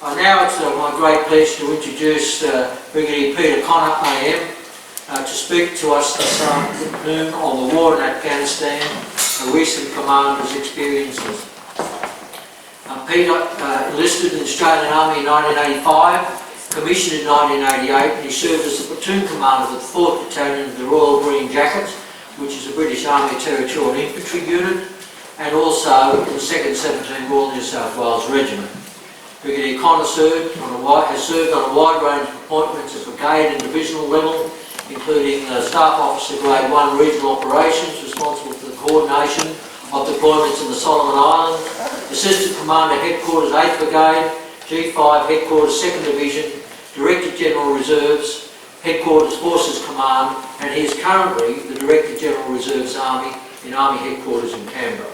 Now it's my great pleasure to introduce Brigadier Peter Connor AM to speak to us this afternoon on the war in Afghanistan, the recent commander's experiences. Peter enlisted in the Australian Army in 1985, commissioned in 1988, and he served as the platoon commander of the 4th Battalion of the Royal Green Jackets, which is a British Army Territorial Infantry unit, and also in the 2nd 17th Royal New South Wales Regiment. Brigadier Connor has served on a wide range of appointments at brigade and divisional level, including Staff Officer Grade 1 Regional Operations, responsible for the coordination of deployments in the Solomon Islands, Assistant Commander Headquarters 8th Brigade, G5 Headquarters 2nd Division, Director General Reserves, Headquarters Forces Command, and he is currently the Director General Reserves Army in Army Headquarters in Canberra.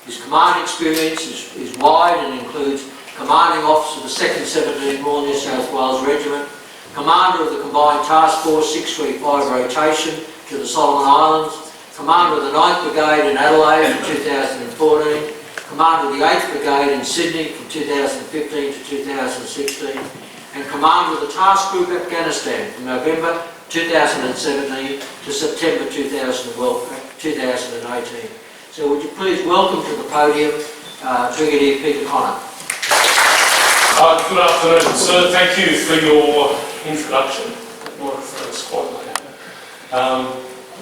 His command experience is wide and includes Commanding Officer of the 2nd 17th Royal New South Wales Regiment, Commander of the Combined Task Force 635 rotation to the Solomon Islands, Commander of the 9th Brigade in Adelaide from 2014, Commander of the 8th Brigade in Sydney from 2015 to 2016, and Commander of the Task Group Afghanistan from November 2017 to September 2018. So would you please welcome to the podium Brigadier Peter Connor. Good afternoon, sir. Thank you for your introduction. That microphone's quite loud.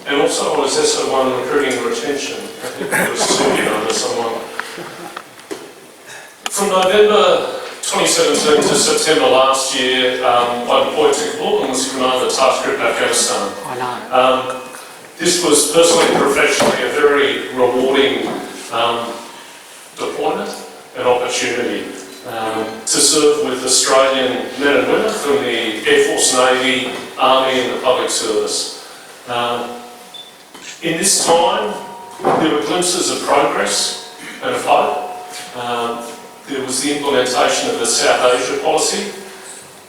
And also I was SO1 recruiting and retention. I think it was 2 under someone. From November 2017 to September last year, I deployed to Kabul and was Commander of Task Group Afghanistan. This was personally and professionally a very rewarding deployment and opportunity to serve with Australian men and women from the Air Force, Navy, Army and the public service. In this time, there were glimpses of progress and of hope. There was the implementation of the South Asia policy,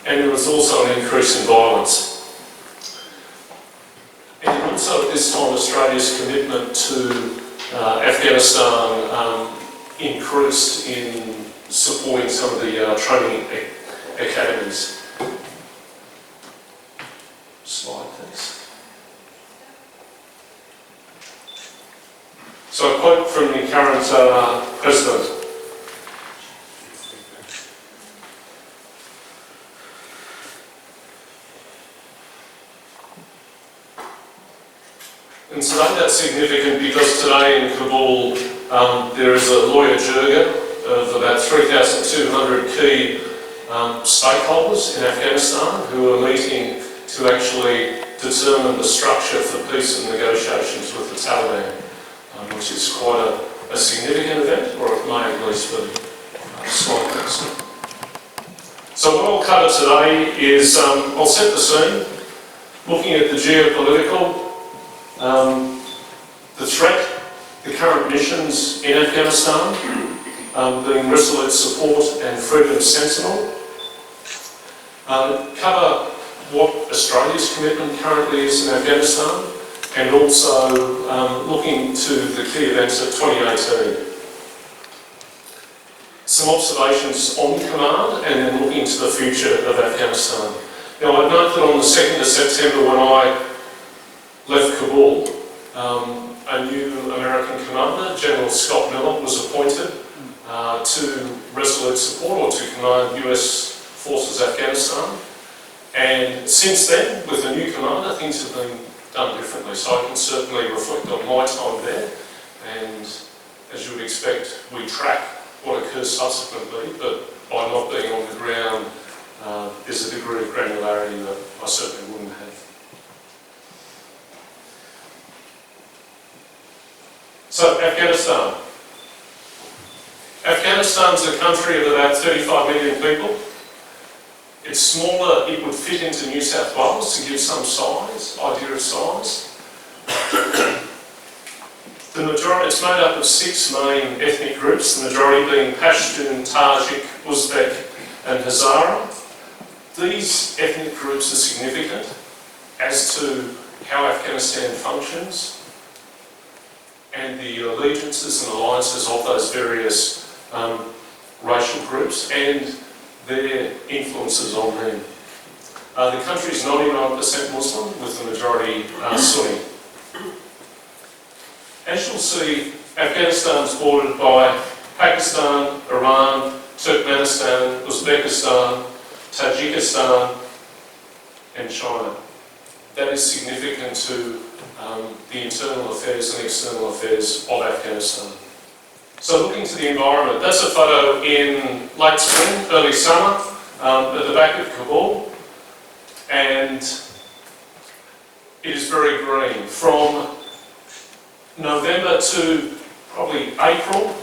and there was also an increase in violence. And also at this time, Australia's commitment to Afghanistan increased in supporting some of the training academies. Slide, please. So a quote from the current President. And today that's significant because today in Kabul there is a lawyer jirga of about 3,200 key stakeholders in Afghanistan who are meeting to actually determine the structure for peace and negotiations with the Taliban, which is quite a significant event, or it may at least be. Slide, please. So what I'll cover today is, I'll set the scene, looking at the geopolitical, the threat, the current missions in Afghanistan, being Resolute Support and Freedom Sentinel. Cover what Australia's commitment currently is in Afghanistan, and also looking to the key events of 2018. Some observations on command, and then looking to the future of Afghanistan. Now I'd note that on the 2nd of September when I left Kabul, a new American commander, General Scott Miller, was appointed to Resolute Support, or to command US Forces Afghanistan. And since then, with the new commander, things have been done differently. So I can certainly reflect on my time there, and as you would expect, we track what occurs subsequently, but by not being on the ground, there's a degree of granularity that I certainly wouldn't have. So, Afghanistan. Afghanistan's a country of about 35 million people. It's smaller, it would fit into New South Wales to give some size, idea of size. The majority, it's made up of 6 main ethnic groups, the majority being Pashtun, Tajik, Uzbek and Hazara. These ethnic groups are significant as to how Afghanistan functions and the allegiances and alliances of those various racial groups, and their influences on them. The country is 99% Muslim, with the majority Sunni. As you'll see, Afghanistan is bordered by Pakistan, Iran, Turkmenistan, Uzbekistan, Tajikistan and China. That is significant to the internal affairs and external affairs of Afghanistan. So looking to the environment, that's a photo in late spring, early summer, at the back of Kabul, and it is very green. From November to probably April,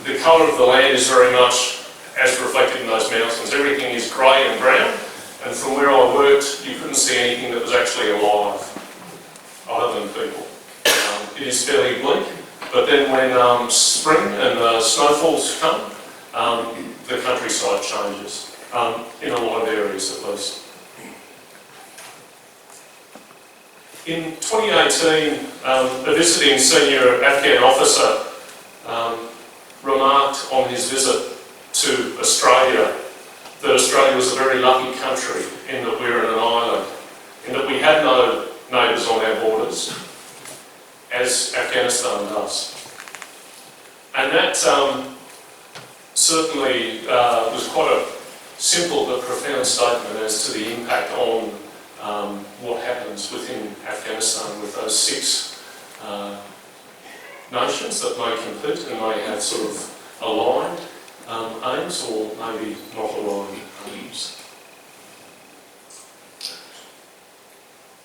the colour of the land is very much as reflected in those mountains. Everything is grey and brown, and from where I worked, you couldn't see anything that was actually alive, other than people. It is fairly bleak, but then when spring and the snowfalls come, the countryside changes, in a lot of areas at least. In 2018, a visiting senior Afghan officer remarked on his visit to Australia that Australia was a very lucky country in that we're in an island, in that we had no neighbours on our borders, as Afghanistan does. And that certainly was quite a simple but profound statement as to the impact on what happens within Afghanistan with those 6 nations that may compete and may have sort of aligned aims or maybe not aligned aims.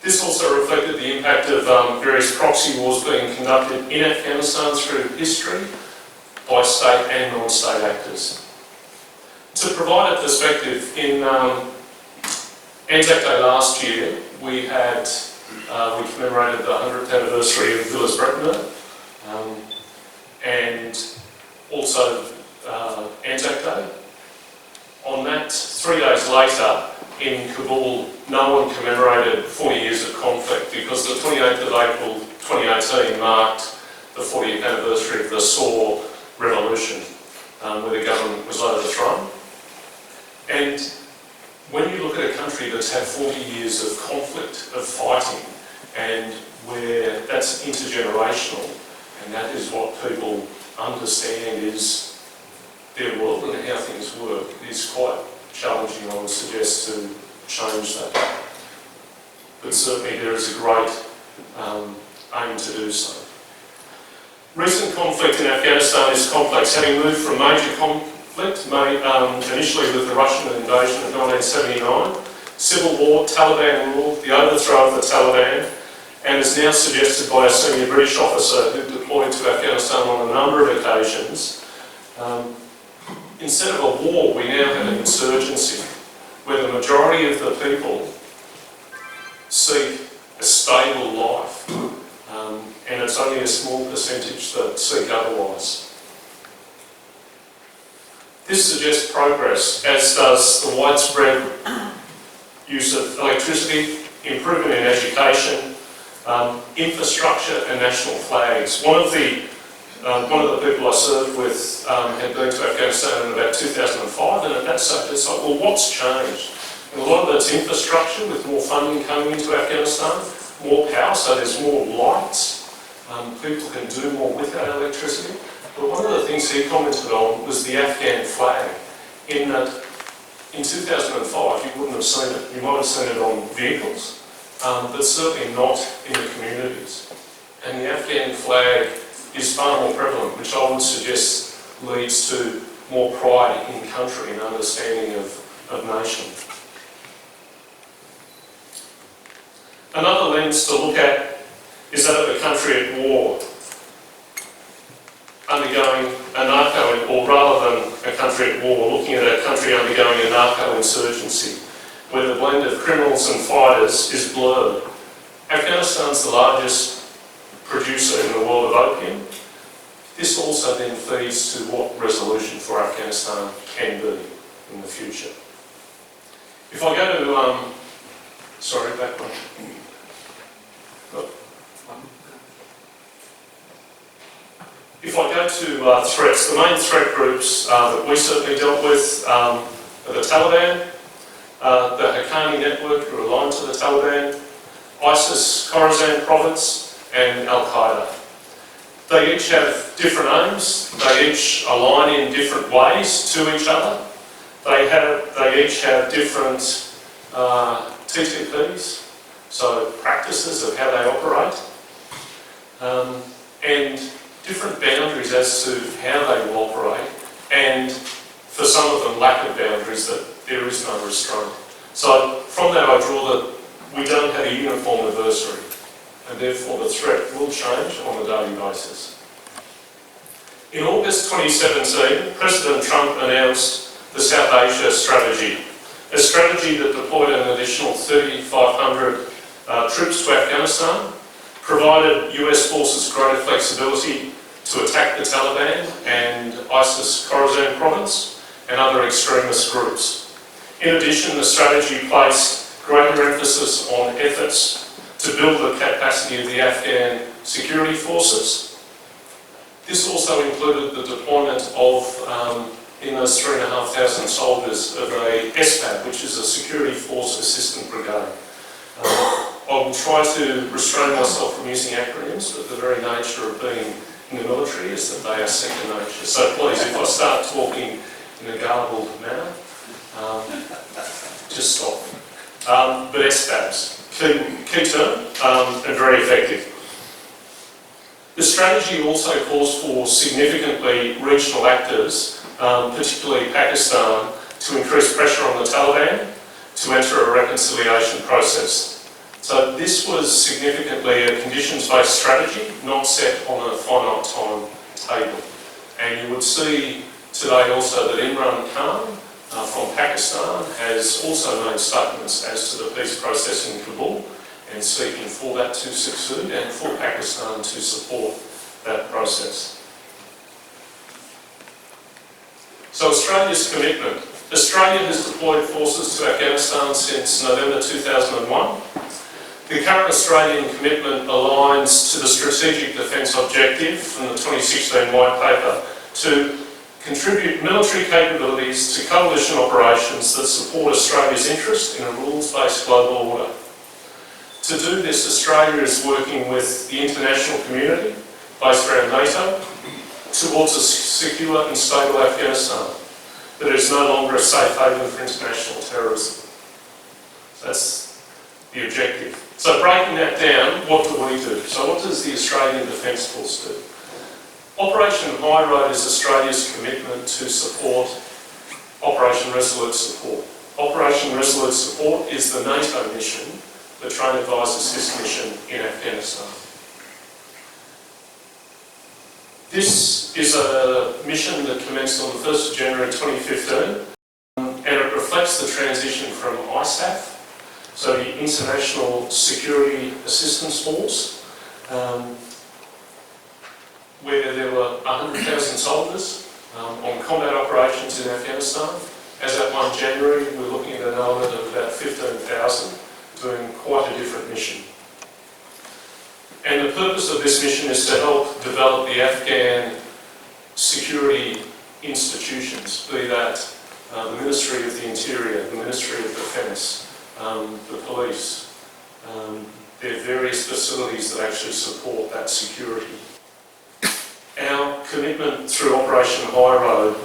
This also reflected the impact of various proxy wars being conducted in Afghanistan through history by state and non-state actors. To provide a perspective, in Anzac Day last year, we commemorated the 100th anniversary of Villers-Bretonneux, and also Anzac Day. On that, 3 days later, in Kabul, no one commemorated 40 years of conflict because the 28th of April 2018 marked the 40th anniversary of the Saur Revolution, where the government was overthrown. And when you look at a country that's had 40 years of conflict, of fighting, and where that's intergenerational, and that is what people understand is their world and how things work, it is quite challenging, I would suggest, to change that. But certainly there is a great aim to do so. Recent conflict in Afghanistan is complex, having moved from major conflict, initially with the Russian invasion of 1979, civil war, Taliban rule, the overthrow of the Taliban, and is now suggested by a senior British officer who deployed to Afghanistan on a number of occasions. Instead of a war, we now have an insurgency, where the majority of the people seek a stable life, and it's only a small percentage that seek otherwise. This suggests progress, as does the widespread use of electricity, improvement in education, infrastructure and national flags. One of the people I served with had been to Afghanistan in about 2005, and at that stage it's like, well, what's changed? And a lot of it's infrastructure, with more funding coming into Afghanistan, more power, so there's more lights. People can do more with that electricity. But one of the things he commented on was the Afghan flag. In that, in 2005, you wouldn't have seen it. You might have seen it on vehicles, but certainly not in the communities. And the Afghan flag is far more prevalent, which I would suggest leads to more pride in country and understanding of nation. Another lens to look at is that of a country at war, undergoing a narco, or rather than a country at war, looking at a country undergoing a narco-insurgency, where the blend of criminals and fighters is blurred. Afghanistan's the largest producer in the world of opium. This also then feeds to what resolution for Afghanistan can be in the future. If I go to, sorry, back one. If I go to threats, the main threat groups that we certainly dealt with are the Taliban, the Haqqani network who are aligned to the Taliban, ISIS, Khorasan province, and Al-Qaeda. They each have different aims, they each align in different ways to each other. They each have different TTPs, so practices of how they operate, and different boundaries as to how they will operate, and for some of them lack of boundaries, that there is no restraint. So from that I draw that we don't have a uniform adversary, and therefore the threat will change on a daily basis. In August 2017, President Trump announced the South Asia strategy, a strategy that deployed an additional 3,500 troops to Afghanistan, provided US forces greater flexibility to attack the Taliban and ISIS Khorasan province and other extremist groups. In addition, the strategy placed greater emphasis on efforts to build the capacity of the Afghan security forces. This also included the deployment of, in those 3,500 soldiers, of a SFAB, which is a Security Force Assistant Brigade. I will try to restrain myself from using acronyms, but the very nature of being in the military is that they are second nature. So please, if I start talking in a garbled manner, just stop. But SFABs, key term, and very effective. The strategy also calls for significantly regional actors, particularly Pakistan, to increase pressure on the Taliban to enter a reconciliation process. So this was significantly a conditions-based strategy, not set on a finite time table. And you would see today also that Imran Khan from Pakistan has also made statements as to the peace process in Kabul and seeking for that to succeed and for Pakistan to support that process. So Australia's commitment. Australia has deployed forces to Afghanistan since November 2001. The current Australian commitment aligns to the Strategic Defence Objective from the 2016 White Paper to contribute military capabilities to coalition operations that support Australia's interest in a rules-based global order. To do this, Australia is working with the international community, based around NATO, towards a secure and stable Afghanistan that is no longer a safe haven for international terrorism. That's the objective. So breaking that down, what do we do? So what does the Australian Defence Force do? Operation High Road is Australia's commitment to support Operation Resolute Support. Operation Resolute Support is the NATO mission, the Train Advise Assist mission in Afghanistan. This is a mission that commenced on the 1st of January 2015, and it reflects the transition from ISAF, so the International Security Assistance Force, where there were 100,000 soldiers on combat operations in Afghanistan. As at 1 January, we're looking at an element of about 15,000 doing quite a different mission. And the purpose of this mission is to help develop the Afghan security institutions, be that the Ministry of the Interior, the Ministry of Defence, the police. There are various facilities that actually support that security. Our commitment through Operation High Road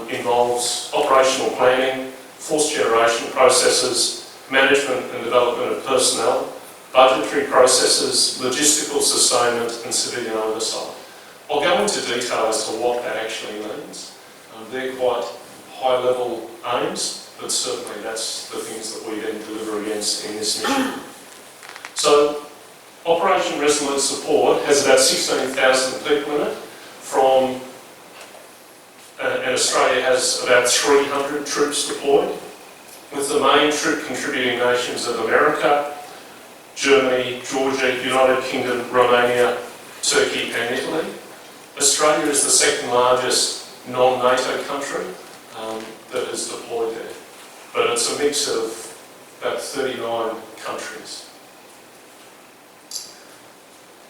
involves operational planning, force generation processes, management and development of personnel, budgetary processes, logistical sustainment and civilian oversight. I'll go into detail as to what that actually means. They're quite high-level aims, but certainly that's the things that we then deliver against in this mission. So, Operation Resolute Support has about 16,000 people in it, and Australia has about 300 troops deployed, with the main troop contributing nations of America, Germany, Georgia, United Kingdom, Romania, Turkey and Italy. Australia is the second largest non-NATO country that is deployed there, but it's a mix of about 39 countries.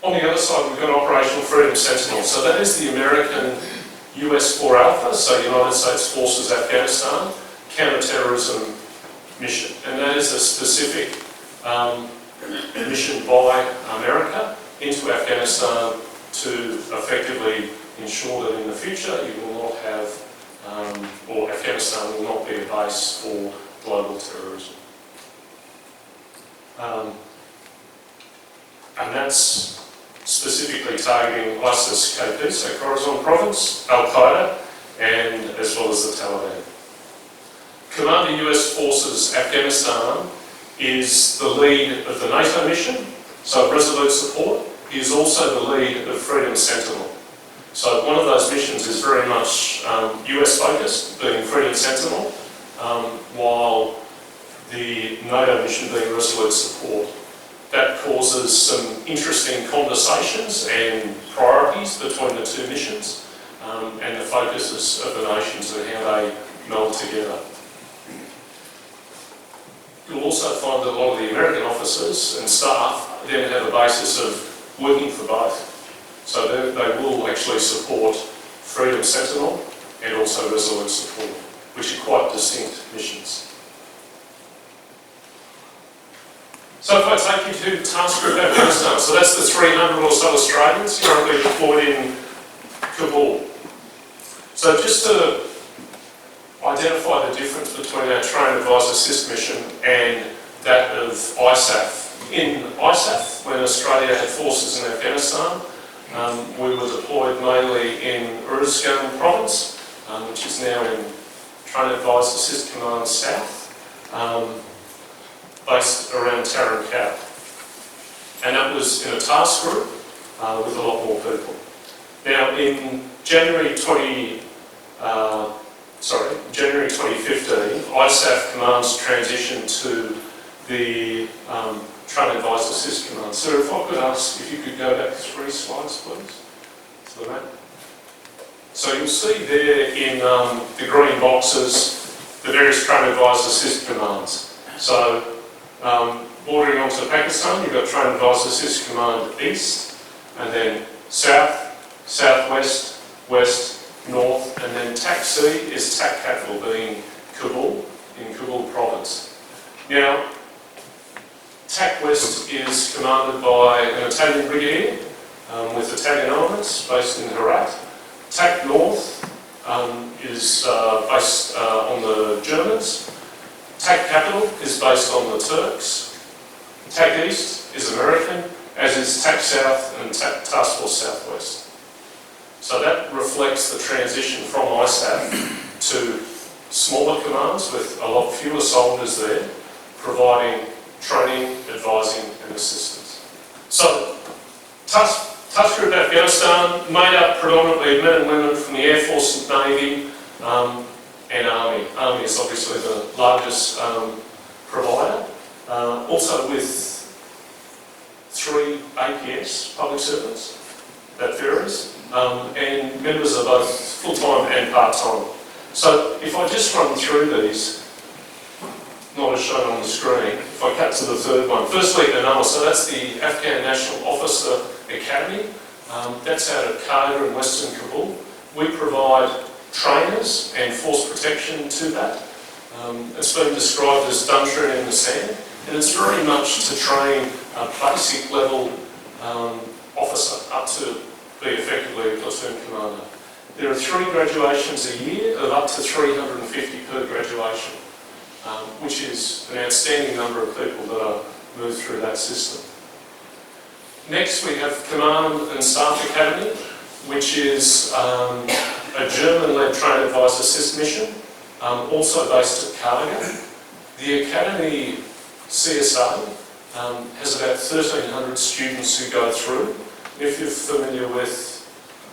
On the other side, we've got Operational Freedom Sentinel. So that is the American US 4 Alpha, so United States Forces Afghanistan, counter-terrorism mission. And that is a specific mission by America into Afghanistan to effectively ensure that in the future you will not have, or Afghanistan will not be a base for global terrorism. And that's specifically targeting ISIS-KP, so Khorasan Province, Al-Qaeda, and as well as the Taliban. Commander US Forces Afghanistan is the lead of the NATO mission, so Resolute Support. He is also the lead of Freedom Sentinel. So one of those missions is very much US focused, being Freedom Sentinel, while the NATO mission being Resolute Support. That causes some interesting conversations and priorities between the two missions and the focuses of the nations and how they meld together. You'll also find that a lot of the American officers and staff then have a basis of working for both. So they will actually support Freedom Sentinel and also Resolute Support, which are quite distinct missions. So if I take you to Task Group Afghanistan, so that's the 300 or so Australians currently deployed in Kabul. So just to identify the difference between our Train, Advise, Assist mission and that of ISAF. In ISAF, when Australia had forces in Afghanistan, we were deployed mainly in Uruzgan Province, which is now in Train, Advise, Assist Command South, based around Tarin Kowt. And that was in a task group with a lot more people. Now in January 2015, ISAF commands transition to the Train, Advise, Assist command. So if I could ask if you could go back 3 slides, please, to the map. So you'll see there in the green boxes the various Train, Advise, Assist commands. So bordering onto Pakistan, you've got Train, Advise, Assist command east, and then south, southwest, west, north, and then TAC-C is TAC capital being Kabul, in Kabul province. Now, TAC West is commanded by an Italian brigadier with Italian elements based in Herat. TAC North is based on the Germans. TAC Capital is based on the Turks. TAC East is American, as is TAC South and Task Force Southwest. So that reflects the transition from ISAF to smaller commands with a lot fewer soldiers there, providing training, advising and assistance. So, Task Group Afghanistan, made up predominantly of men and women from the Air Force and Navy and Army. Army is obviously the largest provider. Also with 3 APS, public servants, that varies. And members are both full-time and part-time. So if I just run through these, not as shown on the screen, if I cut to the third one. Firstly, ANAL, so that's the Afghan National Officer Academy. That's out of Qaeda in Western Kabul. We provide trainers and force protection to that. It's been described as dungeon in the sand, and it's very much to train a basic level officer up to be effectively a platoon commander. There are 3 graduations a year of up to 350 per graduation, which is an outstanding number of people that are moved through that system. Next we have Command and Staff Academy, which is a German-led Train, Advise, Assist mission, also based at Karga. The Academy CSA has about 1,300 students who go through. If you're familiar with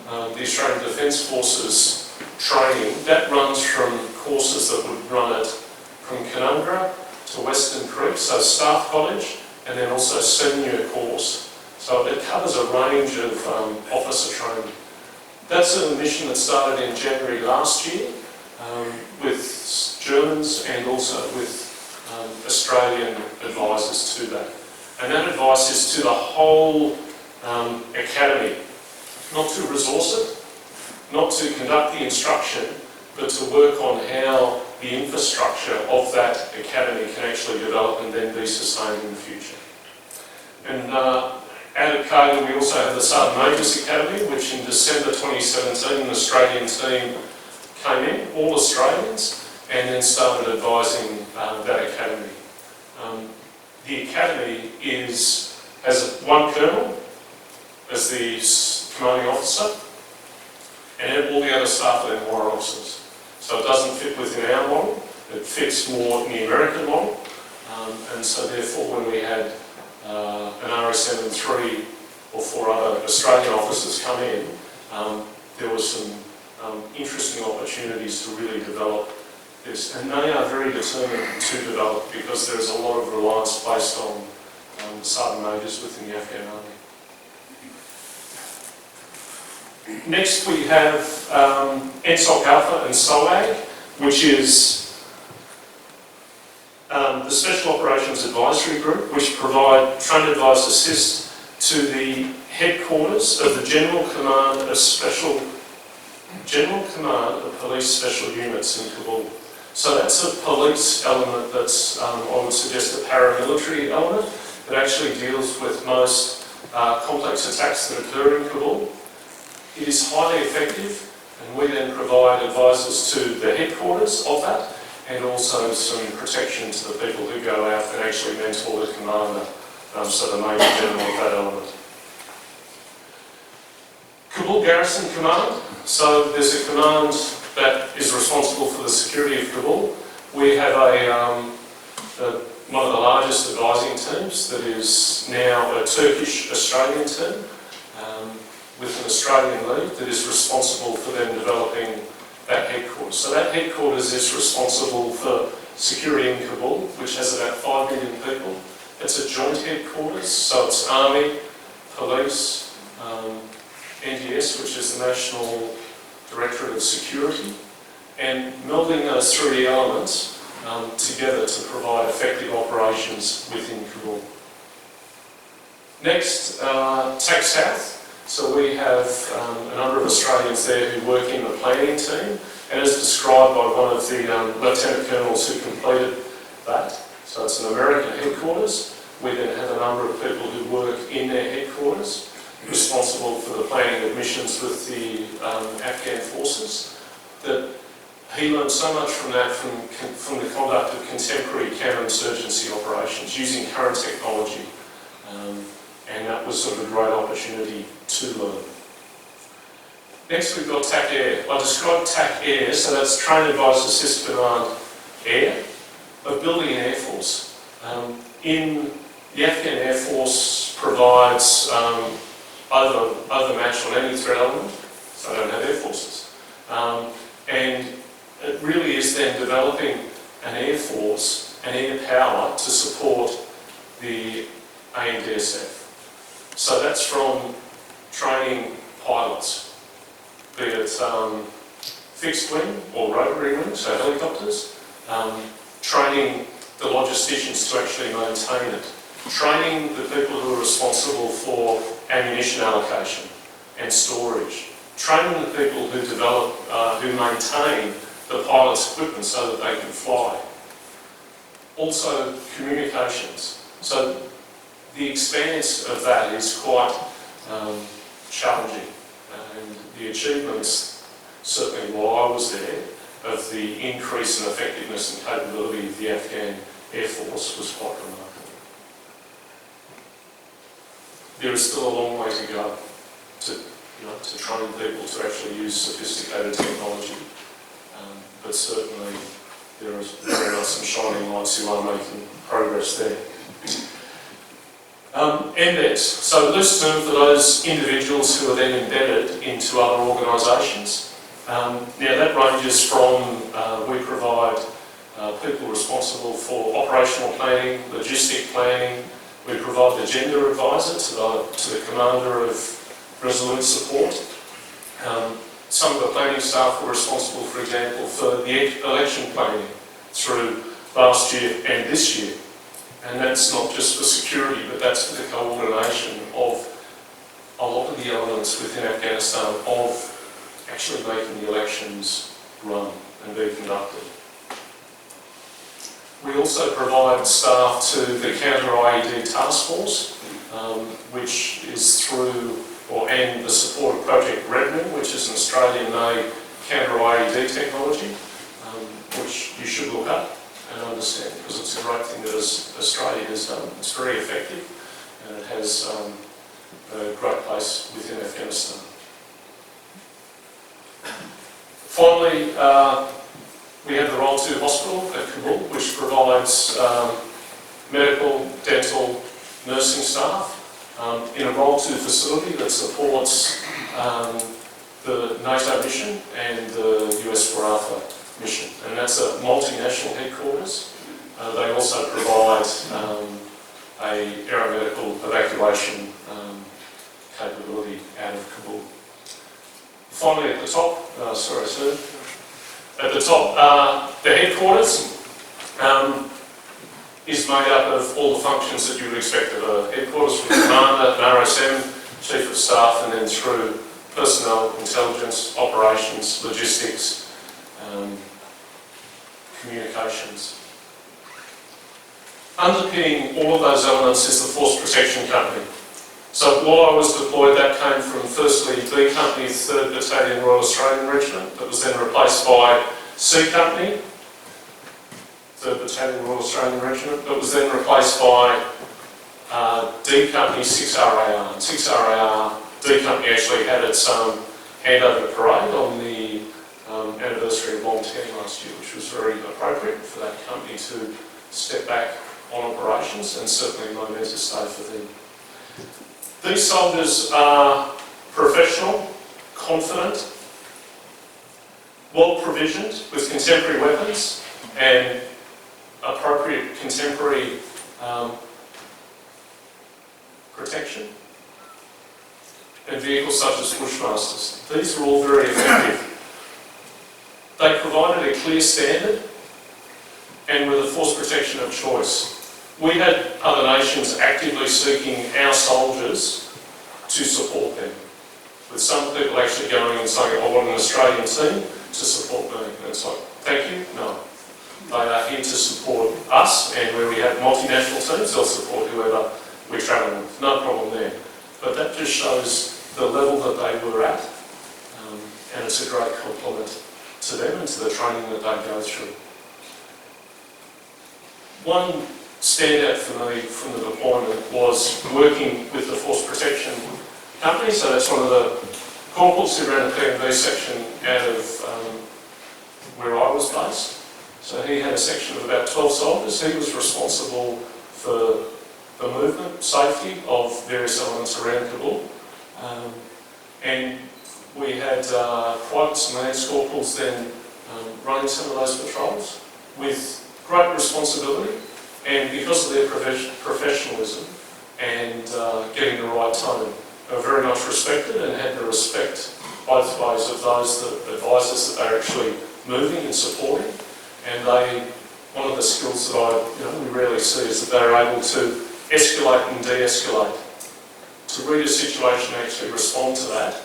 the Australian Defence Forces training, that runs from courses that would run it from Canungra to Western Creek, so Staff College, and then also senior course. So it covers a range of officer training. That's a mission that started in January last year with Germans and also with Australian advisors to that. And that advice is to the whole academy, not to resource it, not to conduct the instruction, but to work on how the infrastructure of that academy can actually develop and then be sustained in the future. And out at Kogan we also have the Sergeant Majors Academy, which in December 2017 an Australian team came in, all Australians, and then started advising that academy. The academy has one colonel as the commanding officer, and all the other staff are then warrant officers. So it doesn't fit within our model, it fits more in the American model, and so therefore when we had an RSM and 3 or 4 other Australian officers come in, there was some interesting opportunities to really develop this, and they are very determined to develop because there is a lot of reliance placed on the sergeant majors within the Afghan army. Next we have NSOC Alpha and SOAG, which is the Special Operations Advisory Group, which provide trained advice assist to the headquarters of the General Command of Police Special Units in Kabul. So that's a police element that's, I would suggest, a paramilitary element that actually deals with most complex attacks that occur in Kabul. It is highly effective, and we then provide advices to the headquarters of that, and also some protection to the people who go out and actually mentor the commander, so the Major General of that element. Kabul Garrison Command. So there's a command that is responsible for the security of Kabul. We have one of the largest advising teams that is now a Turkish-Australian team, with an Australian lead that is responsible for them developing that headquarters. So that headquarters is responsible for security in Kabul, which has about 5 million people. It's a joint headquarters, so it's Army, Police, NDS, which is the National Directorate of Security, and melding those 3 elements together to provide effective operations within Kabul. Next, TAC South. So we have a number of Australians there who work in the planning team, and as described by one of the Lieutenant Colonels who completed that. So it's an American headquarters. We then have a number of people who work in their headquarters, responsible for the planning of missions with the Afghan forces. That he learned so much from that, from the conduct of contemporary counterinsurgency operations using current technology. And that was sort of a great opportunity to learn. Next we've got TAC Air. I described TAC Air, so that's Train Advise Assist Command Air, of building an air force. The Afghan Air Force provides overmatch on any threat element, so they don't have air forces. And it really is then developing an air force and air power to support the ANDSF. So that's from training pilots, be it fixed wing or rotary wing, so helicopters, training the logisticians to actually maintain it, training the people who are responsible for ammunition allocation and storage, training the people who develop, who maintain the pilot's equipment so that they can fly. Also communications. So the expanse of that is quite challenging, and the achievements, certainly while I was there, of the increase in effectiveness and capability of the Afghan Air Force was quite remarkable. There is still a long way to go to train people to actually use sophisticated technology, but certainly there is very much some shining lights who are making progress there. Embeds, so loose term for those individuals who are then embedded into other organisations. Now that ranges from, we provide people responsible for operational planning, logistic planning. We provide the gender advisor to the commander of Resolute Support. Some of the planning staff were responsible, for example, for the election planning through last year and this year. And that's not just for security, but that's for the coordination of a lot of the elements within Afghanistan of actually making the elections run and be conducted. We also provide staff to the Counter-IED Task Force, which is through, and the support of Project Redmond, which is an Australian-made counter-IED technology, which you should look up and understand, because it's a great thing that Australia has done. It's very effective, and it has a great place within Afghanistan. Finally, we have the Role 2 Hospital at Kabul, which provides medical, dental, nursing staff in a Role 2 facility that supports the NATO mission and the US Waratha mission. And that's a multinational headquarters. They also provide a aeromedical evacuation capability out of Kabul. Finally, at the top, at the top, the headquarters is made up of all the functions that you would expect of a headquarters, from the commander, an RSM, chief of staff, and then through personnel, intelligence, operations, logistics, communications. Underpinning all of those elements is the Force Protection Company. So while I was deployed, that came from firstly B Company, 3rd Battalion Royal Australian Regiment, that was then replaced by C Company, 3rd Battalion Royal Australian Regiment, that was then replaced by D Company, 6RAR. And 6RAR, D Company actually had its handover parade on the anniversary of Long Ten last year, which was very appropriate for that company to step back on operations, and certainly momentous day for them. These soldiers are professional, confident, well provisioned with contemporary weapons and appropriate contemporary protection, and vehicles such as Bushmasters. These are all very effective. They provided a clear standard and were the force protection of choice. We had other nations actively seeking our soldiers to support them, with some people actually going and saying, I want an Australian team to support me. And it's like, thank you, no. They are here to support us, and where we have multinational teams, they'll support whoever we're travelling with. No problem there. But that just shows the level that they were at, and it's a great compliment to them and to the training that they go through. One standout for me from the deployment was working with the Force Protection Company. So that's one of the corporals who ran the P&V section out of where I was based. So he had a section of about 12 soldiers. He was responsible for the movement, safety of various elements around Kabul. And we had privates and lance corporals then running some of those patrols with great responsibility, and because of their professionalism and getting the right tone, they were very much respected and had the respect both ways of those that advise us that they're actually moving and supporting. And one of the skills that we rarely see is that they're able to escalate and de-escalate, to read a situation and actually respond to that.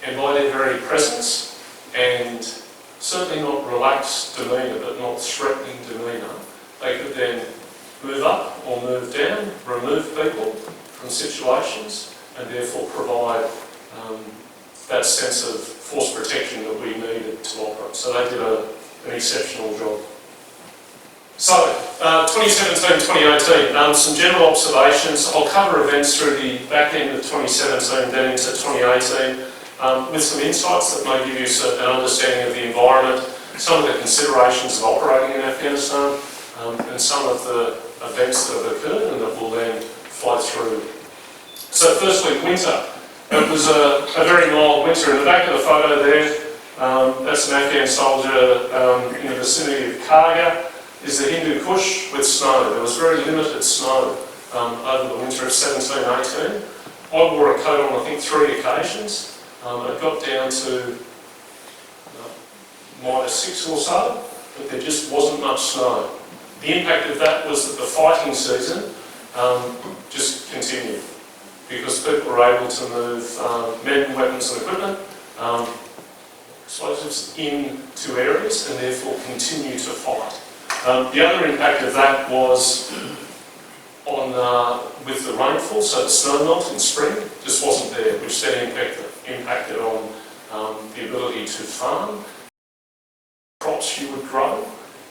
And by their very presence and certainly not relaxed demeanour, but not threatening demeanour, they could then move up or move down, remove people from situations, and therefore provide that sense of force protection that we needed to operate. So they did an exceptional job. So, 2017-2018, some general observations. I'll cover events through the back end of 2017, then into 2018, with some insights that may give you an understanding of the environment, some of the considerations of operating in Afghanistan, and some of the events that have occurred and that will then flow through. So firstly, winter. It was a very mild winter. In the back of the photo there, that's an Afghan soldier in the vicinity of Karga, is the Hindu Kush with snow. There was very limited snow over the winter of 17-18. I wore a coat on, I think, 3 occasions. It got down to -6 or so, but there just wasn't much snow. The impact of that was that the fighting season just continued. because people were able to move men, weapons and equipment, explosives into areas and therefore continue to fight. The other impact of that was on with the rainfall, so the snow melt in spring just wasn't there, which then impacted on the ability to farm, crops you would grow,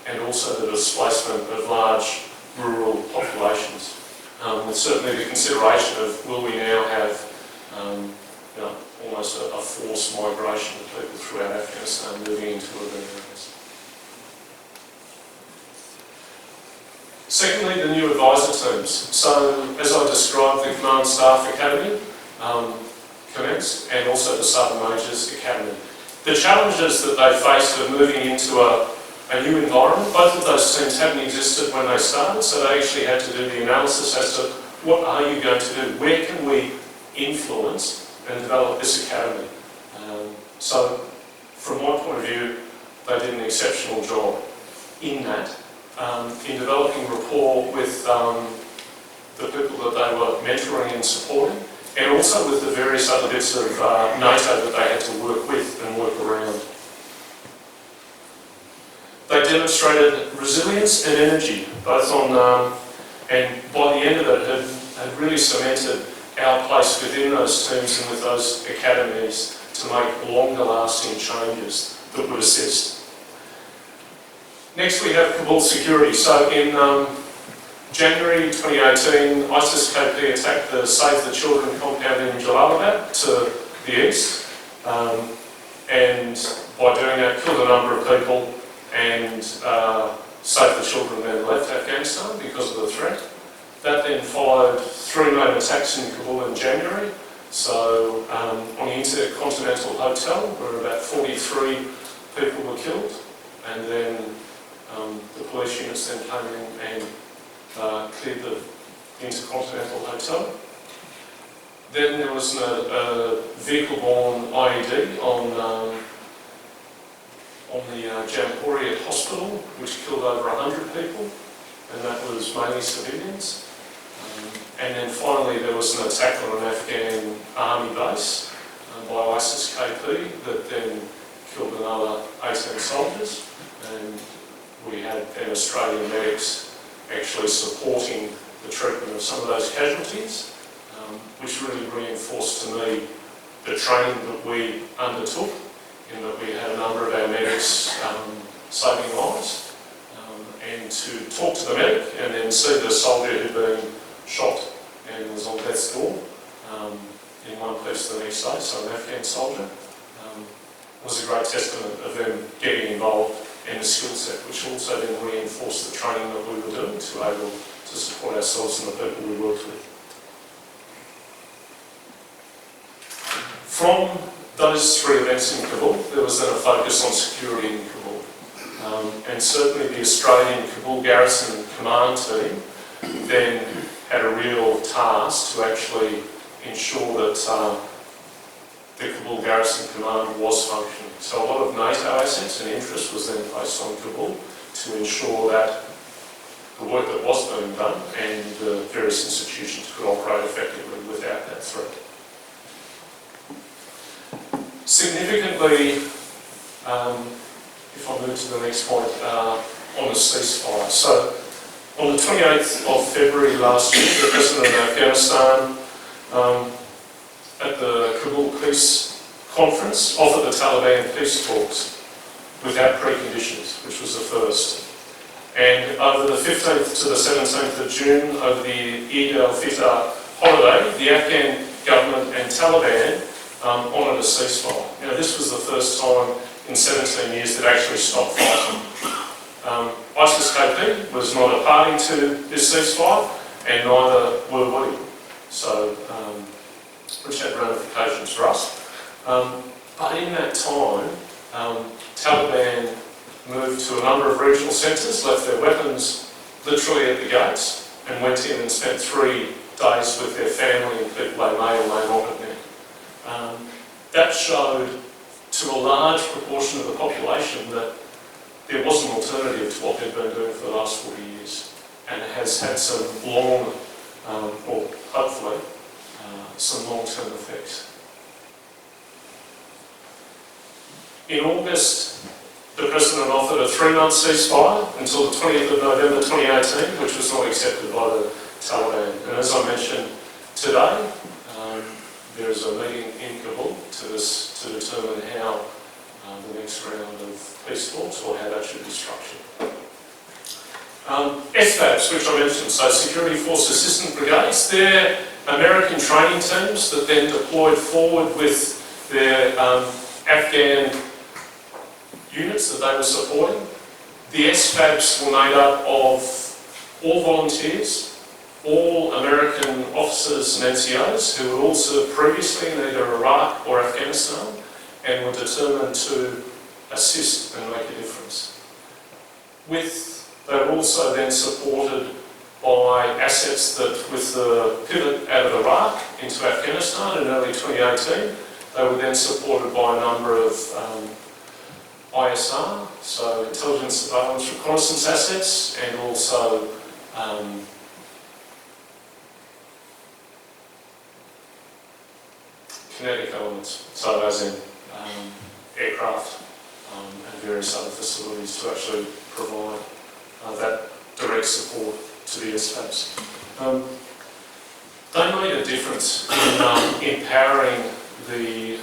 and also the displacement of large rural populations. With certainly the consideration of will we now have almost a forced migration of people throughout Afghanistan moving into urban areas. Secondly, the new advisor teams. So, as I described, the Command Staff Academy commenced, and also the Sergeant Majors Academy. The challenges that they faced of moving into a new environment, both of those teams hadn't existed when they started, so they actually had to do the analysis as to what are you going to do, where can we influence and develop this academy. So, from my point of view, they did an exceptional job in that. In developing rapport with the people that they were mentoring and supporting, and also with the various other bits of NATO that they had to work with and work around. They demonstrated resilience and energy, both on, and by the end of it had really cemented our place within those teams and with those academies to make longer lasting changes that would assist. Next we have Kabul security. So in January 2018, ISIS-KP attacked the Save the Children compound in Jalalabad to the east, and by doing that killed a number of people, and Save the Children then left Afghanistan because of the threat. That then followed 3 main attacks in Kabul in January. So on the Intercontinental Hotel, where about 43 people were killed, and then the police units then came in and cleared the Intercontinental Hotel. Then there was a vehicle-borne IED on the Jamhuriyat Hospital, which killed over 100 people, and that was mainly civilians. And then finally there was an attack on an Afghan army base by ISIS-KP that then killed another 18 soldiers, and we had then Australian medics actually supporting the treatment of some of those casualties, which really reinforced to me the training that we undertook, in that we had a number of our medics saving lives, and to talk to the medic and then see the soldier who'd been shot and was on death's door in one piece the next day, so an Afghan soldier, was a great testament of them getting involved in the skill set, which also then reinforced the training that we were doing to be able to support ourselves and the people we worked with. From those 3 events in Kabul, there was then a focus on security in Kabul. And certainly the Australian Kabul Garrison Command team then had a real task to actually ensure that the Kabul Garrison Command was functioning. So a lot of NATO assets and interest was then placed on Kabul to ensure that the work that was being done and the various institutions could operate effectively without that threat. Significantly, if I move to the next point, on the ceasefire. So, on the 28th of February last year, the President of Afghanistan, at the Kabul Peace Conference, offered the Taliban peace talks without preconditions, which was the first. And over the 15th to the 17th of June, over the Eid al-Fitr holiday, the Afghan government and Taliban honoured a ceasefire. Now, this was the first time in 17 years that actually stopped fighting. ISIS-KP was not a party to this ceasefire, and neither were we. So, which had ramifications for us. But in that time, Taliban moved to a number of regional centres, left their weapons literally at the gates, and went in and spent 3 days with their family and people they may or may not have met. That showed to a large proportion of the population that there was an alternative to what they'd been doing for the last 40 years, and has had some long, or hopefully, some long-term effects. In August, the President offered a 3-month ceasefire until the 20th of November 2018, which was not accepted by the Taliban. And as I mentioned today, there is a meeting in Kabul to determine how the next round of peace talks, or how that should be structured. SFABs, which I mentioned, so Security Force Assistant Brigades, they're American training teams that then deployed forward with their Afghan units that they were supporting. The SFABs were made up of all volunteers, all American officers and NCOs who had all served previously in either Iraq or Afghanistan and were determined to assist and make a difference. They were also then supported by assets that, with the pivot out of Iraq into Afghanistan in early 2018, they were then supported by a number of ISR, so intelligence, surveillance, reconnaissance assets, and also kinetic elements, so as in aircraft and various other facilities to actually provide that direct support to the SFABs. They made a difference in empowering the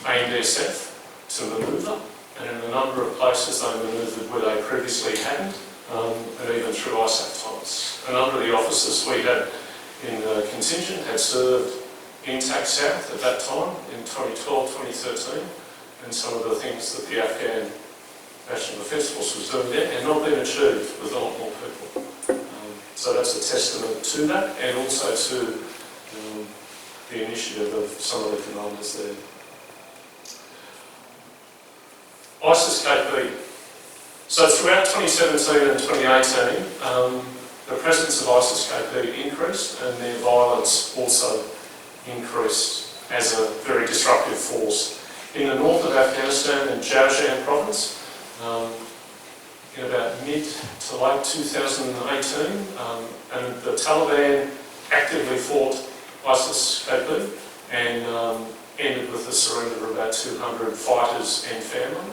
ANDSF to manoeuvre, and in a number of places they manoeuvred where they previously hadn't, and even through ISAF times. A number of the officers we had in the contingent had served in TAC South at that time, in 2012, 2013, and some of the things that the Afghan National Defence Force was doing there had not been achieved with a lot more people. So that's a testament to that, and also to the initiative of some of the commanders there. ISIS-KP. So throughout 2017 and 2018, the presence of ISIS-KP increased, and their violence also increased as a very disruptive force. In the north of Afghanistan, in Jowzjan province, in about mid to late 2018, and the Taliban actively fought ISIS-KP and ended with the surrender of about 200 fighters and family,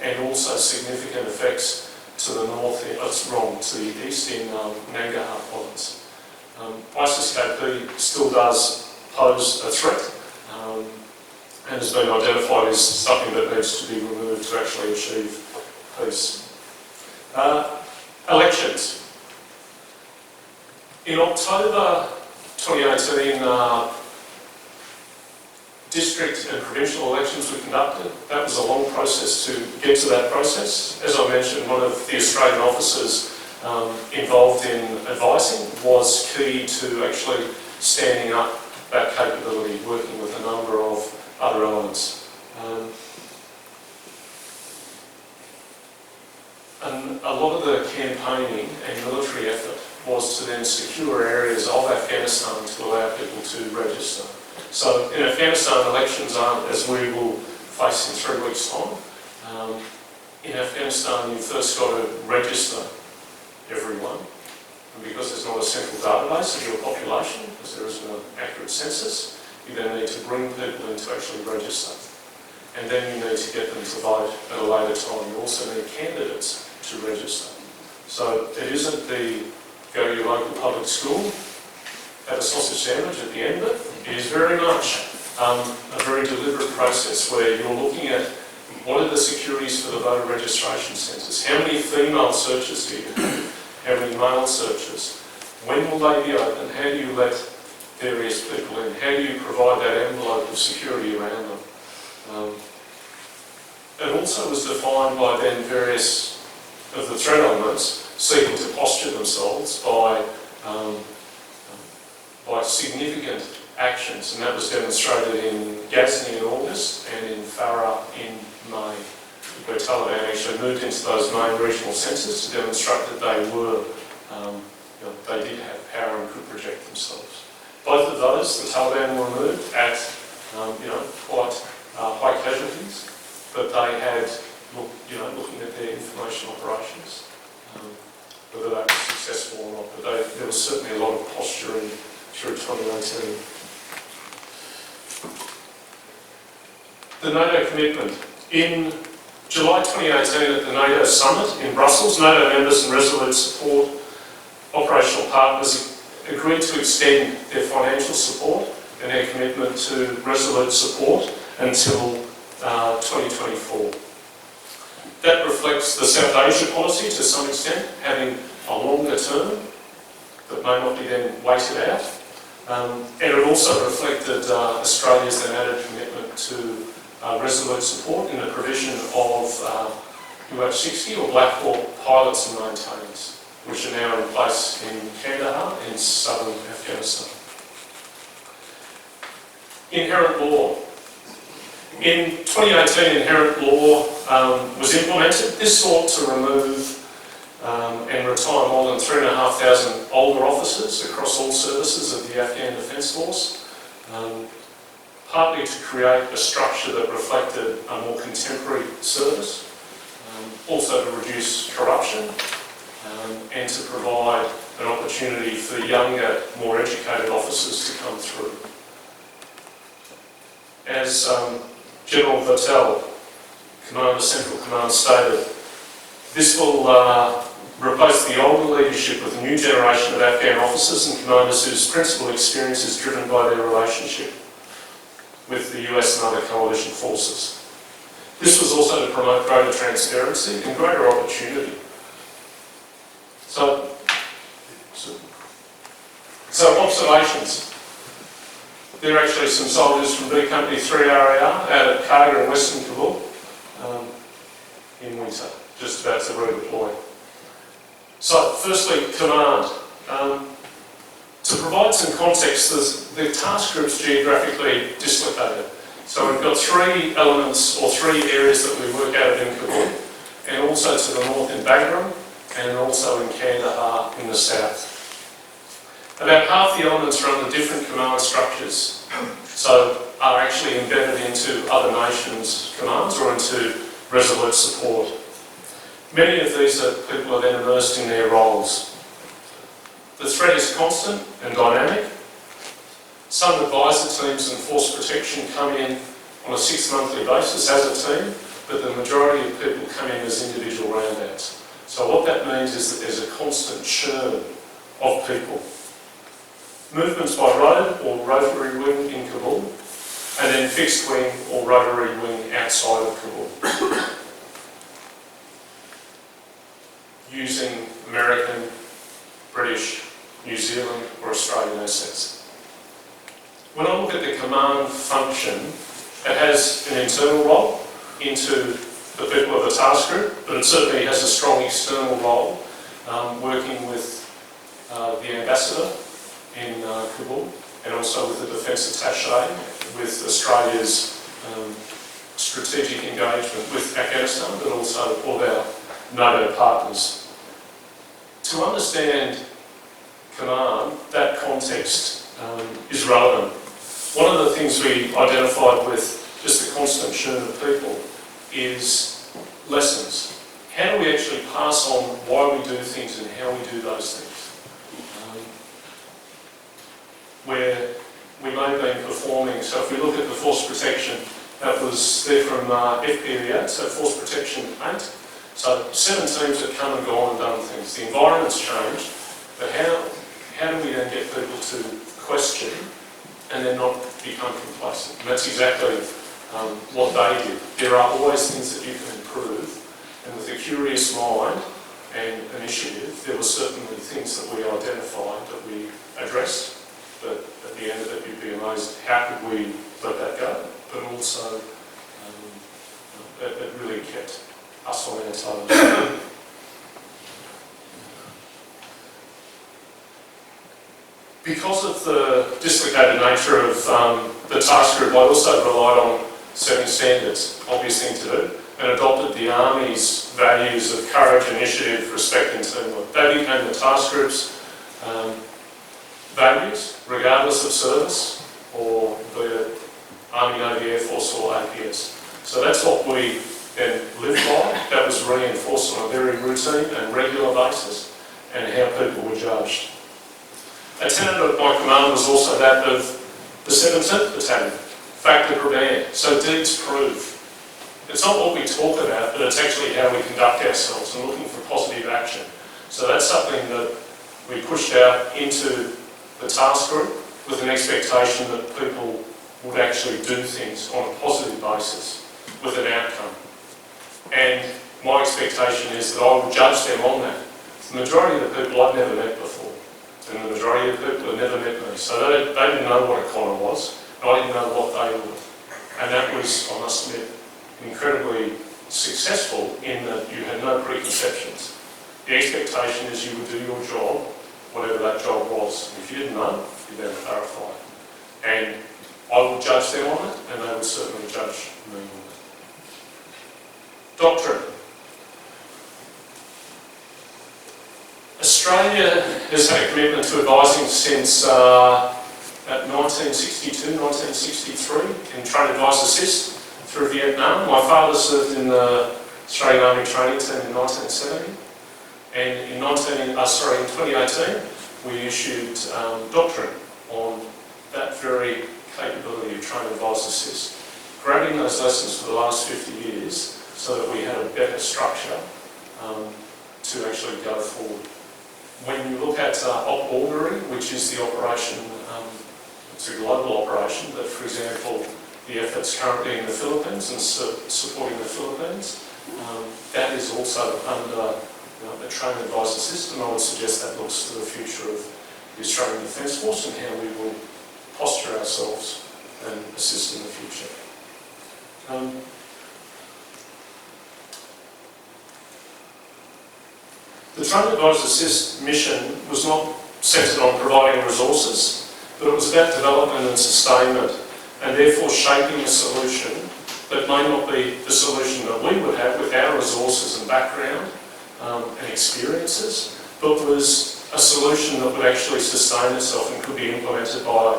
and also significant effects to the north, to the east in Nangarhar province. ISIS-KP still does pose a threat, and has been identified as something that needs to be removed to actually achieve peace. Elections. In October 2018, district and provincial elections were conducted. That was a long process to get to that process. As I mentioned, one of the Australian officers involved in advising was key to actually standing up that capability, working with a number of other elements. And a lot of the campaigning and military effort was to then secure areas of Afghanistan to allow people to register. So in Afghanistan, elections aren't as we will face in 3 weeks' time. In Afghanistan, you first got to register everyone. And because there's not a central database of your population, because there isn't an accurate census, you then need to bring people in to actually register. And then you need to get them to vote at a later time. You also need candidates to register. So it isn't the go to your local public school, have a sausage sandwich at the end of it. It is very much a very deliberate process where you're looking at what are the securities for the voter registration census, how many female searches do you have, how many male searches, when will they be open, how do you let various people in, how do you provide that envelope of security around them. It also was defined by then various of the threat elements seeking to posture themselves by significant actions, and that was demonstrated in Ghazni in August and in Farah in May, where Taliban actually moved into those main regional centres to demonstrate that they were, they did have power and could project themselves. Both of those, the Taliban were moved at, quite high casualties, but they had, looking at their information operations, whether that was successful or not, but there was certainly a lot of posturing through 2018. The NATO commitment. In July 2018 at the NATO summit in Brussels, NATO members and Resolute Support operational partners agreed to extend their financial support and their commitment to Resolute Support until 2024. That reflects the South Asia policy to some extent, having a longer term that may not be then weighted out. And it also reflected Australia's then added commitment to Resolute Support in the provision of UH-60 or Black Hawk pilots and maintainers, which are now in place in Kandahar in southern Afghanistan. Inherent law. In 2018, inherent law was implemented. This sought to remove and retire more than 3,500 older officers across all services of the Afghan Defence Force, partly to create a structure that reflected a more contemporary service, also to reduce corruption, and to provide an opportunity for younger, more educated officers to come through. As General Vattel, Commander Central Command, stated, this will replace the older leadership with a new generation of Afghan officers and commanders whose principal experience is driven by their relationship with the US and other coalition forces. This was also to promote greater transparency and greater opportunity. So observations. There are actually some soldiers from B Company 3 RAR out at Karga in Western Kabul in winter, just about to redeploy. So, firstly, command. To provide some context, the task group's geographically dislocated. So we've got three elements or three areas that we work out of in Kabul, and also to the north in Bagram, and also in Kandahar in the south. About half the elements are under different command structures, so are actually embedded into other nations' commands or into Resolute Support. Many of these people are then immersed in their roles. The threat is constant and dynamic. Some advisor teams and force protection come in on a 6-monthly basis as a team, but the majority of people come in as individual roundouts. So what that means is that there's a constant churn of people. Movements by road or rotary wing in Kabul, and then fixed wing or rotary wing outside of Kabul. Using American, British, New Zealand or Australian assets. When I look at the command function, it has an internal role into the people of the task group, but it certainly has a strong external role, working with the ambassador in Kabul, and also with the Defence Attaché, with Australia's strategic engagement with Afghanistan, but also all of our NATO partners. To understand command, that context is relevant. One of the things we identified with just the constant churn of people is lessons. How do we actually pass on why we do things and how we do those things? Where we may have been performing, so if we look at the force protection, that was there from FPV8, so force protection 8. So 7 teams have come and gone and done things. The environment's changed, but how do we then get people to question and then not become complacent? And that's exactly what they did. There are always things that you can improve, and with a curious mind and initiative, there were certainly things that we identified that we addressed, but at the end of it you'd be amazed how could we let that go, but also it really kept us on our toes. Because of the dislocated nature of the task group, I also relied on setting standards, obvious thing to do, and adopted the Army's values of courage, initiative, respect and teamwork. They became the task group's values, regardless of service, or be it Army, Navy, Air Force or APS. So that's what we then lived by. That was reinforced on a very routine and regular basis, and how people were judged. A tenet of my command was also that of the 17th Battalion, factor command, so deeds prove. It's not what we talk about, but it's actually how we conduct ourselves and looking for positive action. So that's something that we pushed out into the task group with an expectation that people would actually do things on a positive basis with an outcome. And my expectation is that I will judge them on that. The majority of the people I've never met before, and the majority of the people have never met me. So they didn't know what a Connor was, and I didn't know what they were. And that was, I must admit, incredibly successful in that you had no preconceptions. The expectation is you would do your job, whatever that job was. If you didn't know, you better clarify it. And I would judge them on it, and they would certainly judge me on it. Doctrine. Australia has had a commitment to advising since 1962, 1963 in Train Advice Assist through Vietnam. My father served in the Australian Army training team in 1970, and in 2018 we issued doctrine on that very capability of Train Advice Assist, grabbing those lessons for the last 50 years so that we had a better structure to actually go forward. When you look at Op Augury, which is the operation, it's a global operation, but for example, the efforts currently in the Philippines and supporting the Philippines, that is also under a Train Advisor system. I would suggest that looks to the future of the Australian Defence Force and how we will posture ourselves and assist in the future. The Train Advisor Assist mission was not centred on providing resources, but it was about development and sustainment, and therefore shaping a solution that may not be the solution that we would have with our resources and background and experiences, but was a solution that would actually sustain itself and could be implemented by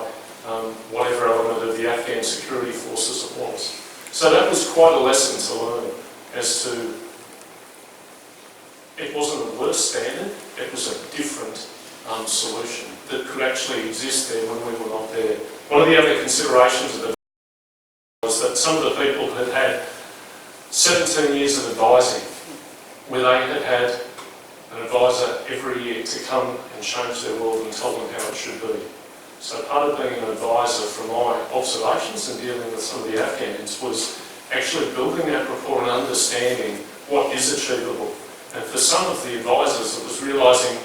whatever element of the Afghan security forces it was. So that was quite a lesson to learn as to it wasn't a worse standard, it was a different solution that could actually exist there when we were not there. One of the other considerations of it was that some of the people had had 17 years of advising, where they had had an advisor every year to come and change their world and tell them how it should be. So part of being an advisor, from my observations and dealing with some of the Afghans, was actually building that rapport and understanding what is achievable. And for some of the advisors, it was realising,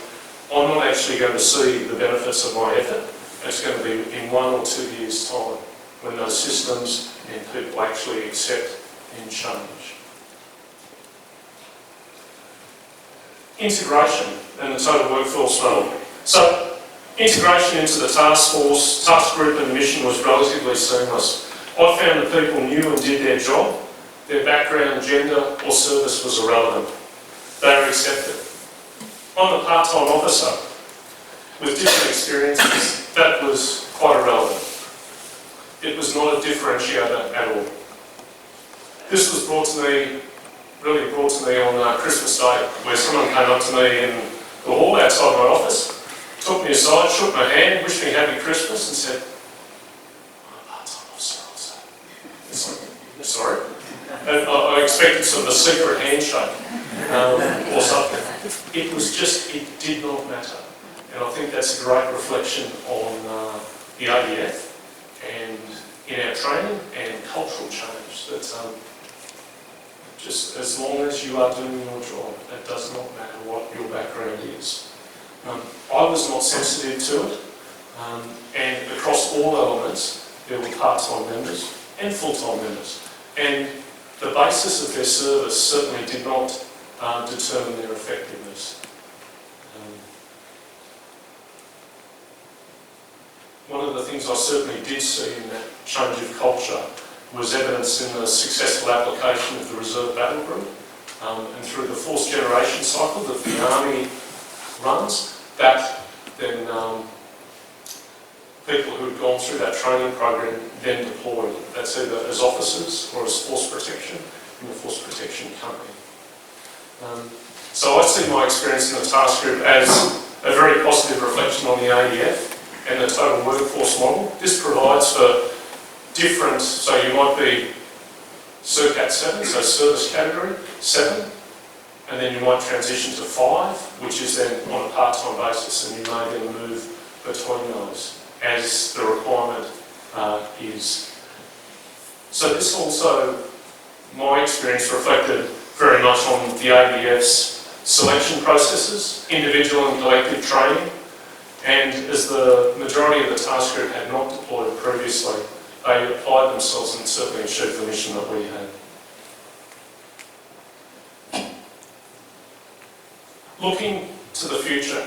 I'm not actually going to see the benefits of my effort. It's going to be in 1 or 2 years' time when those systems and people actually accept and change. Integration and the total workforce model. So integration into the task force, task group and the mission was relatively seamless. I found that people knew and did their job. Their background, gender or service was irrelevant. They were accepted. I'm a part-time officer with different experiences. That was quite irrelevant. It was not a differentiator at all. This was really brought to me on Christmas Day, where someone came up to me in the hall outside my office, took me aside, shook my hand, wished me happy Christmas and said, I'm a part-time officer also. Sorry. And I expected sort of a secret handshake or something. It was just, it did not matter. And I think that's a great reflection on the ADF and in our training and cultural change. That just as long as you are doing your job, it does not matter what your background is. I was not sensitive to it, and across all elements, there were part-time members and full-time members. And the basis of their service certainly did not determine their effectiveness. One of the things I certainly did see in that change of culture was evidence in the successful application of the Reserve Battle Group and through the force generation cycle that the Army runs, that then people who had gone through that training program then deployed. That's either as officers or as force protection in the force protection company. So I see my experience in the task group as a very positive reflection on the ADF and the total workforce model. This provides for different, so you might be CIRCAT 7, so service category 7, and then you might transition to 5, which is then on a part-time basis, and you may then move between those as the requirement is. So this also, my experience reflected very much on the ADF's selection processes, individual and collective training, and as the majority of the task group had not deployed previously, they applied themselves and certainly achieved the mission that we had. Looking to the future,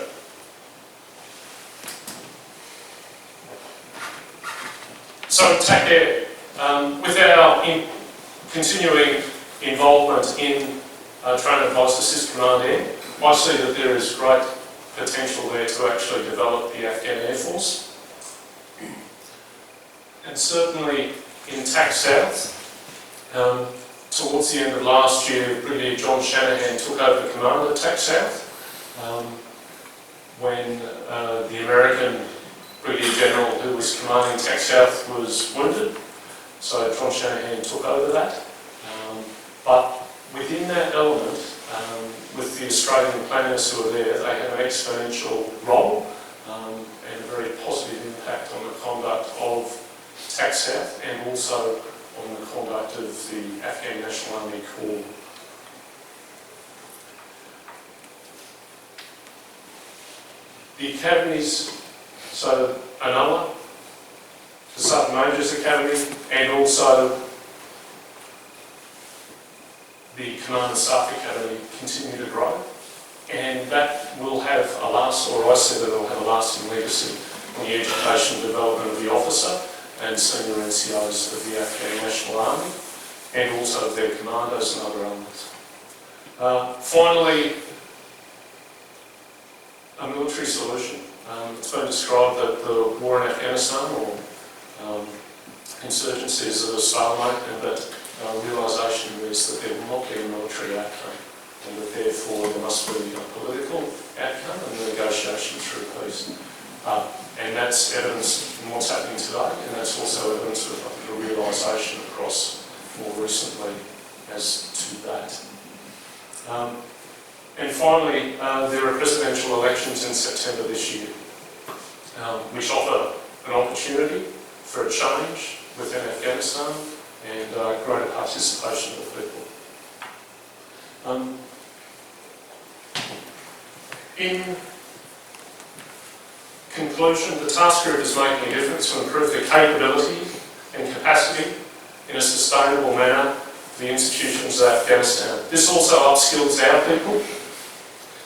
so TAC Air, with our continuing involvement in Train Advice Assist Command Air, I see that there is great potential there to actually develop the Afghan Air Force. And certainly in TAC South, towards the end of last year, Brigadier John Shanahan took over the command of TAC South when the American Brigadier General who was commanding TAC South was wounded. So John Shanahan took over that. But within that element, with the Australian planners who are there, they have an exponential role and a very positive impact on the conduct of TAC South and also on the conduct of the Afghan National Army Corps. The academies, so ANULA, the Sergeant Major's Academy, and also the Command and Staff Academy continue to grow, and that will have a I see that it will have a lasting legacy in the education and development of the officer and senior NCOs of the Afghan National Army, and also of their commandos and other elements. Finally, a military solution. It's been described that the war in Afghanistan, or insurgency, is a stalemate, and that realisation is that there will not be a military outcome, and that therefore there must be a political outcome and negotiation through peace. And that's evidence in what's happening today, and that's also evidence of the realisation across more recently as to that. And finally, there are presidential elections in September this year, which offer an opportunity for a change within Afghanistan and greater participation of the people. In conclusion, the task group is making a difference to improve the capability and capacity in a sustainable manner for the institutions of Afghanistan. This also upskills our people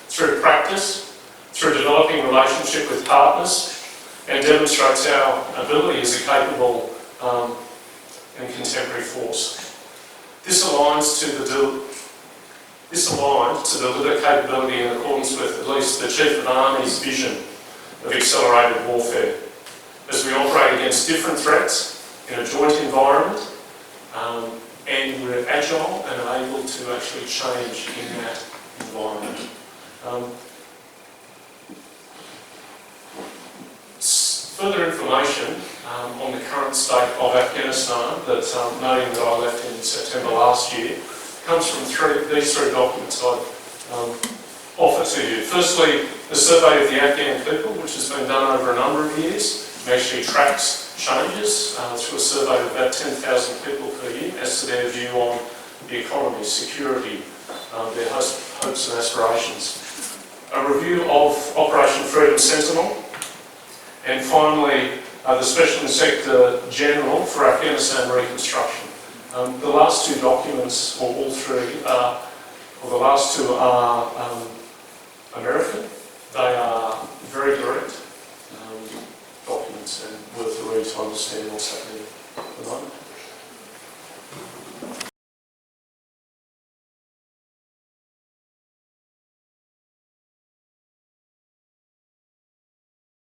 through practice, through developing a relationship with partners, and demonstrates our ability as a capable and contemporary force. This aligns to deliver capability in accordance with at least the Chief of Army's vision of accelerated warfare, as we operate against different threats in a joint environment, and we're agile and able to actually change in that environment. Further information on the current state of Afghanistan, that noting that I left in September last year, comes from these three documents I've offer to you. Firstly, a survey of the Afghan people, which has been done over a number of years, and actually tracks changes through a survey of about 10,000 people per year as to their view on the economy, security, their hopes and aspirations. A review of Operation Freedom Sentinel, and finally the Special Inspector General for Afghanistan Reconstruction. The last two documents, or all three, or the last two are American. They are very direct documents and worth a read to understand what's happening at the moment.